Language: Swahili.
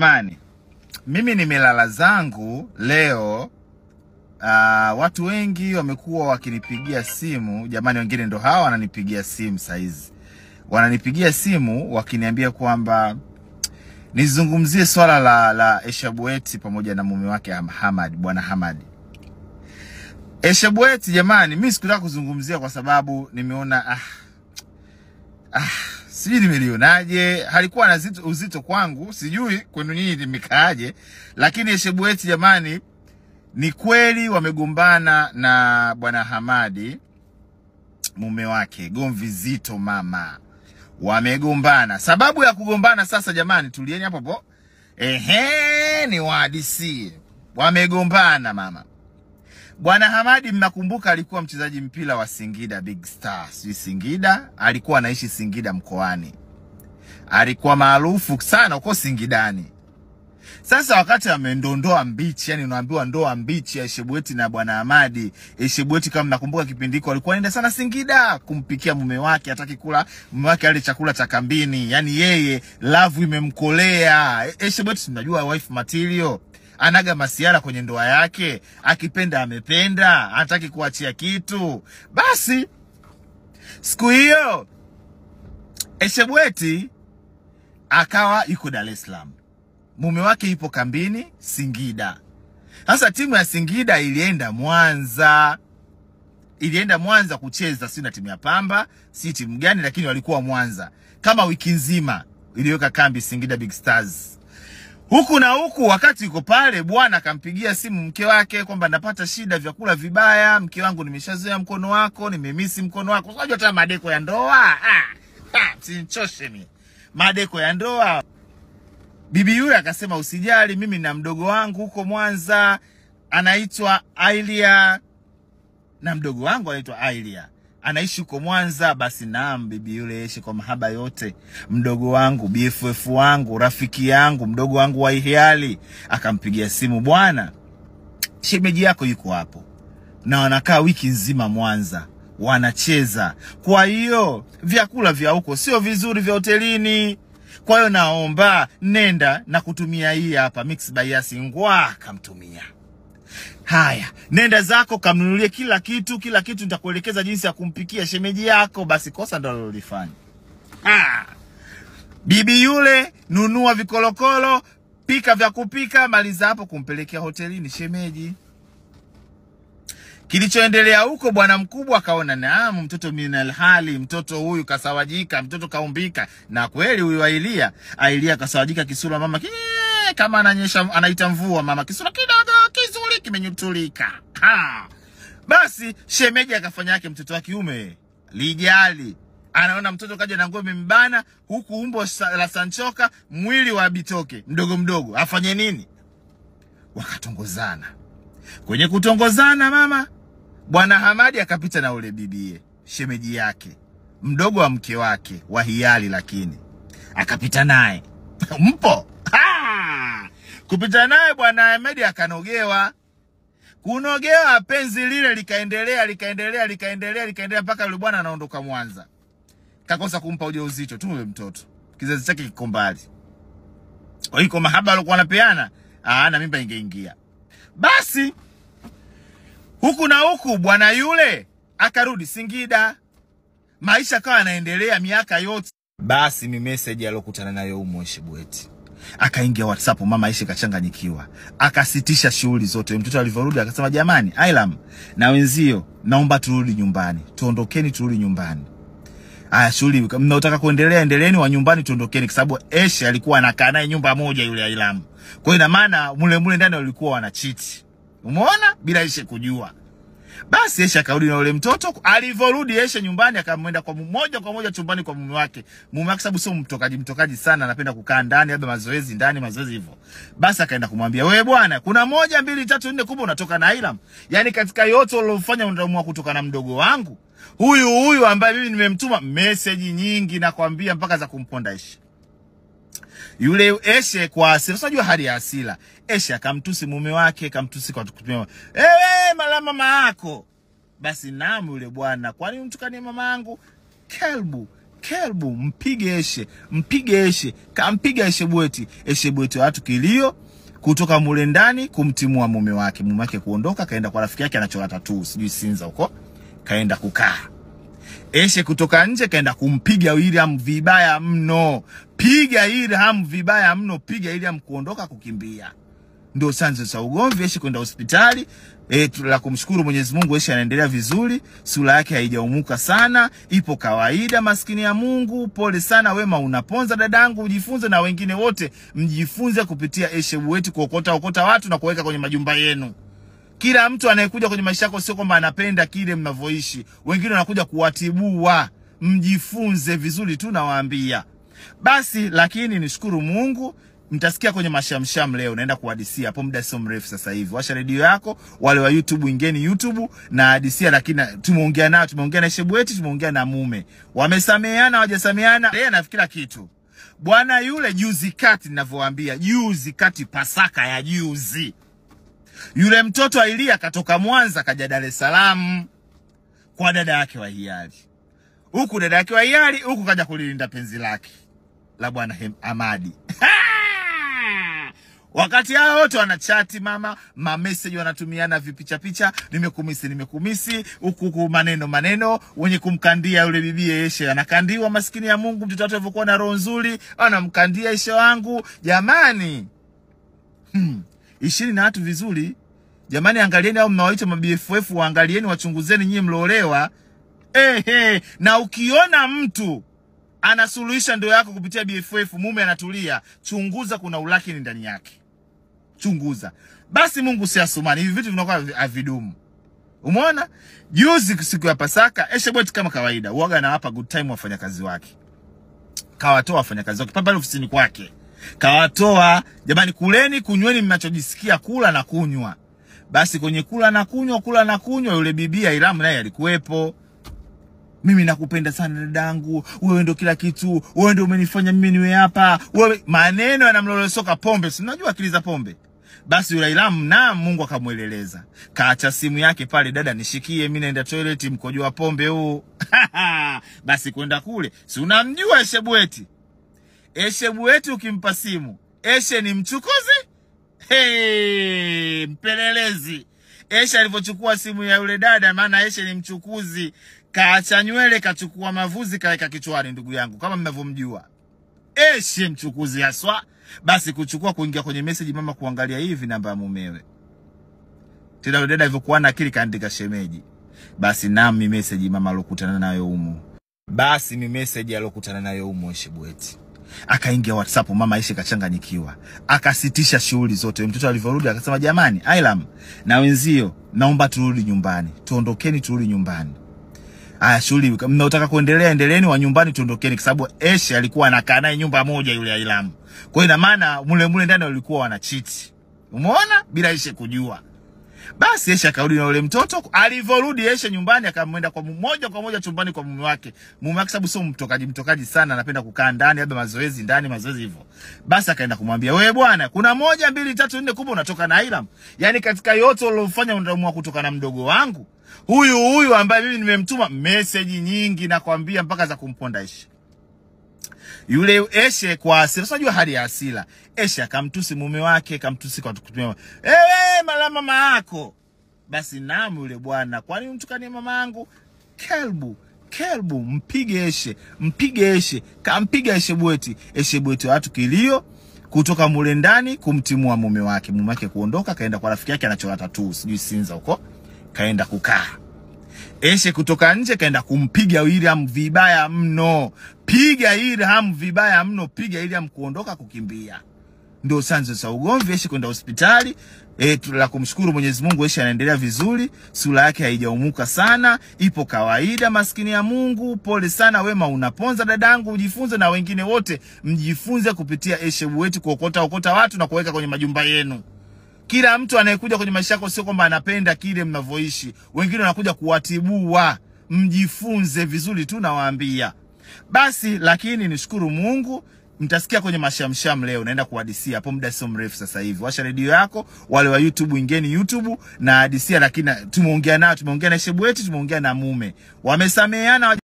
Mani, mimi nimelala zangu leo. Watu wengi wamekuwa wakinipigia simu. Jamani, wengine ndo hawa wananipigia simu saizi. Wananipigia simu wakiniambia kwamba nizungumzie swala la Eshabweti pamoja na mume wake Hamad, bwana Hamad. Eshabweti jamani, mimi sikutaka kuzungumzia kwa sababu nimeona sijui nimelionaje, halikuwa na uzito kwangu, sijui kwenu nyinyi limekaaje, lakini Eshabweti jamani, ni kweli wamegombana na bwana Hamadi mume wake. Gomvi zito mama, wamegombana. Sababu ya kugombana sasa jamani, tulieni hapo. Ni wahadisie. Wamegombana mama. Bwana Hamadi mnakumbuka alikuwa mchezaji mpira wa Singida Big Star. Singida, alikuwa anaishi Singida mkoani. Alikuwa maarufu sana huko Singidani. Sasa wakati amendondoa mbichi, yani unaambiwa ndoa mbichi ya Eshabweti na bwana Hamadi. Eshabweti kama mnakumbuka kipindi hiko alikuwa anaenda sana Singida kumpikia mume wake, hataki kula mume wake ale chakula cha kambini. Yani yeye love imemkolea. Eshabweti tunajua wife material. Anaga masiara kwenye ndoa yake, akipenda amependa, hataki kuachia kitu. Basi siku hiyo Eshabweti akawa yuko Dar es Salaam, mume wake yupo kambini Singida. Sasa timu ya Singida ilienda Mwanza kucheza, si na timu ya Pamba, si timu gani, lakini walikuwa Mwanza. Kama wiki nzima iliweka kambi Singida Big Stars. Huku na huku wakati yuko pale, bwana akampigia simu mke wake kwamba napata shida, vyakula vibaya, mke wangu nimeshazoea mkono wako, nimemisi mkono wako. Unajua hata madeko ya ndoa, sinchoshe mimi. Madeko ya ndoa. Bibi yule akasema usijali, mimi na mdogo wangu huko Mwanza anaitwa Ailia, na mdogo wangu anaitwa Ailia, anaishi huko Mwanza. Basi naam, bibi yule yeshe kwa mahaba yote, mdogo wangu, BFF wangu, rafiki yangu, mdogo wangu wa hiali. Akampigia simu, bwana shemeji yako yuko hapo na wanakaa wiki nzima Mwanza, wanacheza. Kwa hiyo vyakula vya huko sio vizuri, vya hotelini. Kwa hiyo naomba nenda na kutumia hii hapa Mix by Yasi. Ngwa kamtumia. Haya, nenda zako kamnunulie kila kitu nitakuelekeza jinsi ya kumpikia shemeji yako. Basi kosa ndo alilofanya. Bibi yule nunua vikolokolo, pika vya kupika, maliza hapo kumpelekea hotelini shemeji. Kilichoendelea huko, bwana mkubwa akaona naam, mtoto minal hali, mtoto huyu kasawajika, mtoto kaumbika. Na kweli huyu Ailia kasawajika, kisura mama kama ananyesha, anaita mvua mama, kisura kidogo kizuri kimenyutulika. Basi shemeji akafanya yake, mtoto wa kiume lijali, anaona mtoto kaja na nguo imembana, huku umbo la sanchoka, mwili wa bitoke mdogo, afanye nini? Wakatongozana. Kwenye kutongozana mama, bwana Hamadi akapita na ule bibie, shemeji yake, mdogo wa mke wake wa hiali, lakini akapita naye. Mpo? Kupita naye bwana Hamadi akanogewa. Kunogewa, penzi lile likaendelea mpaka yule bwana anaondoka Mwanza. Kakosa kumpa ujauzito tu yule mtoto. Kizazi chake kiko mbali. Kwa hiyo mahaba alikuwa anapeana, na mimba ingeingia. Basi huku na huku bwana yule akarudi Singida. Maisha kawa yanaendelea miaka yote. Basi mi message alokutana nayo umo Eshabweti. Akaingia WhatsApp, mama Aisha kachanganyikiwa. Akasitisha shughuli zote. Mtoto alivyorudi akasema, jamani, Ailam na wenzio, naomba turudi nyumbani. Tuondokeni turudi nyumbani. Shughuli mnaotaka kuendelea endeleeni, wa nyumbani tuondokeni, kwa sababu Aisha alikuwa anakaa naye nyumba moja yule Ailam. Kwa hiyo ina maana mule ndani walikuwa wanachiti. Umeona? Bila Aisha kujua. Basi Aisha akarudi na yule mtoto. Alivyorudi Aisha nyumbani akamwenda kwa moja chumbani kwa mume wake. Mume wake sababu sio mtokaji sana, anapenda kukaa ndani, labda mazoezi ndani, mazoezi hivyo. Basi akaenda kumwambia, wewe bwana, kuna 1 2 3 4 kumbe unatoka na Ailam. Yaani katika yote ulofanya unaamua kutoka na mdogo wangu. Huyu ambaye mimi nimemtuma message nyingi na kwambia mpaka za kumponda Aisha. Yule Aisha kwa hasira, unajua hali ya hasira, Aisha akamtusi mume wake, akamtusi kwa kutumia, mala mama yako. Basi namu yule bwana, kwani mtukanie mama yangu? kelbu, mpige Eshe, kampiga Eshebweti watu kilio kutoka mule ndani kumtimua mume wake kuondoka, kaenda kwa rafiki yake anachora tattoo sijui Sinza huko, kaenda kukaa. Eshe kutoka nje kaenda kumpiga William vibaya mno, piga William kuondoka kukimbia. Ndio chanzo cha ugomvi. Eshe kwenda hospitali. La kumshukuru Mwenyezi Mungu, Eshe anaendelea vizuri, sura yake haijaumuka sana, ipo kawaida, maskini ya Mungu. Pole sana, wema unaponza dadangu, ujifunze na wengine wote mjifunze kupitia Eshebweti kuokota watu na kuweka kwenye majumba yenu. Kila mtu anayekuja kwenye maisha yako sio kwamba anapenda kile mnavyoishi. Wengine wanakuja kuwatibua. Mjifunze vizuri tu nawaambia. Basi lakini nishukuru Mungu, mtasikia kwenye mashamsham leo naenda kuhadisia hapo muda sio mrefu sasa hivi. Washa redio yako, wale wa YouTube ingeni YouTube na hadisia, lakini tumeongea na Eshebweti, tumeongea na mume. Wamesameheana, hawajasameheana, yeye anafikira kitu. Bwana yule juzi kati ninavyowaambia, juzi kati Pasaka ya juzi. Yule mtoto Ailia katoka Mwanza kaja Dar es Salaam kwa dada yake wa hiari. Huku dada yake wa hiari, huku kaja kulilinda penzi lake la bwana Amadi. Wakati hao wote wanachati ma message wanatumiana vipicha, nimekumisi, huku maneno, wenye kumkandia yule bibi Eshe anakandiwa, maskini ya Mungu, mtoto wake alivyokuwa na roho nzuri, anamkandia Eshe wangu. Jamani, ishini na watu vizuri. Jamani, angalieni au mnawaita mabFF, waangalieni, wachunguzeni nyinyi mloolewa. Na ukiona mtu anasuluhisha ndoa yako kupitia BFF, mume anatulia, chunguza kuna ulakini ndani yake. Chunguza. Basi Mungu si asumani, hivi vitu vinakuwa havidumu. Umeona? Juzi siku ya Pasaka, Eshebweti kama kawaida, huaga anawapa good time wafanyakazi wake. Kawatoa wafanyakazi wake pale ofisini kwake. Kawatoa, jamani, kuleni, kunyweni mnachojisikia kula na kunywa. Basi kwenye kula na kunywa yule bibi Airam naye alikuwepo. Mimi nakupenda sana dadangu, wewe ndio kila kitu, wewe ndio umenifanya mimi niwe hapa. Wewe, maneno yanamlolosoka pombe, si unajua akili za pombe. Basi yule Airam na Mungu akamueleleza. Kaacha simu yake pale, dada nishikie, mimi naenda toilet, mkojo wa pombe huu. Basi kwenda kule, si unamjua Eshebweti. Eshebweti ukimpa simu, Eshe ni mchukuzi? Mpelelezi. Eshe alivyochukua simu ya yule dada, maana Eshe ni mchukuzi. Kaacha nywele, kachukua mavuzi, kaeka kichwani, ndugu yangu, kama mnavyomjua. Eshe mchukuzi haswa. Basi kuchukua, kuingia kwenye message mama, kuangalia hivi namba ya mumewe. Tena yule dada alivyokuwa na akili kaandika shemeji. Basi nami message mama alokutana nayo humo. Eshebweti. Akaingia WhatsApp, mama Eshe kachanganyikiwa. Akasitisha shughuli zote. Mtoto alivyorudi akasema, jamani, Ailam na wenzio, naomba turudi nyumbani. Tuondokeni turudi nyumbani. Shughuli mnaotaka kuendelea endeleeni, wa nyumbani tuondokeni, kwa sababu Eshe alikuwa anakaa naye nyumba moja yule Ailam. Kwa hiyo ina maana mule ndani walikuwa wanachiti. Umeona? Bila Eshe kujua. Basi Eshe akarudi na yule mtoto. Alivyorudi Eshe nyumbani, akamwenda kwa moja chumbani kwa mume wake. Mume wake sababu sio mtokaji sana, anapenda kukaa ndani, labda mazoezi ndani, mazoezi hivyo. Basi akaenda kumwambia, wewe bwana, kuna 1 2 3 4 kumbe unatoka na Ailam. Yaani katika yote ulofanya unaamua kutoka na mdogo wangu. Huyu ambaye mimi nimemtuma message nyingi na kwambia mpaka za kumponda Eshe. Yule Eshe kwa hasira, unajua hali ya hasira, Eshe akamtusi mume wake, kamtusi kwa kutumia, mala mama yako. Basi namu yule bwana, kwani umtukanie mama yangu? Kelbu, mpige Eshe, kampiga Eshebweti watu kilio kutoka mule ndani kumtimua mume wake kuondoka, kaenda kwa rafiki yake anachora tattoo sijui Sinza huko, kaenda kukaa. Eshe kutoka nje kaenda kumpiga William vibaya mno, piga William kuondoka kukimbia. Ndio chanzo cha ugomvi. Eshe kwenda hospitali. La kumshukuru Mwenyezi Mungu, Eshe anaendelea vizuri, sura yake haijaumuka sana, ipo kawaida, maskini ya Mungu. Pole sana, wema unaponza dadangu, ujifunze na wengine wote mjifunze kupitia Eshebweti kuokota watu na kuweka kwenye majumba yenu. Kila mtu anayekuja kwenye maisha yako sio kwamba anapenda kile mnavyoishi. Wengine wanakuja kuwatibua. Mjifunze vizuri tu nawaambia. Basi lakini nishukuru Mungu, mtasikia kwenye mashamsham leo naenda kuhadisia hapo muda sio mrefu sasa hivi. Washa redio yako, wale wa YouTube ingeni YouTube na hadisia, lakini tumeongea na Eshebweti, tumeongea na mume. Wamesameheana.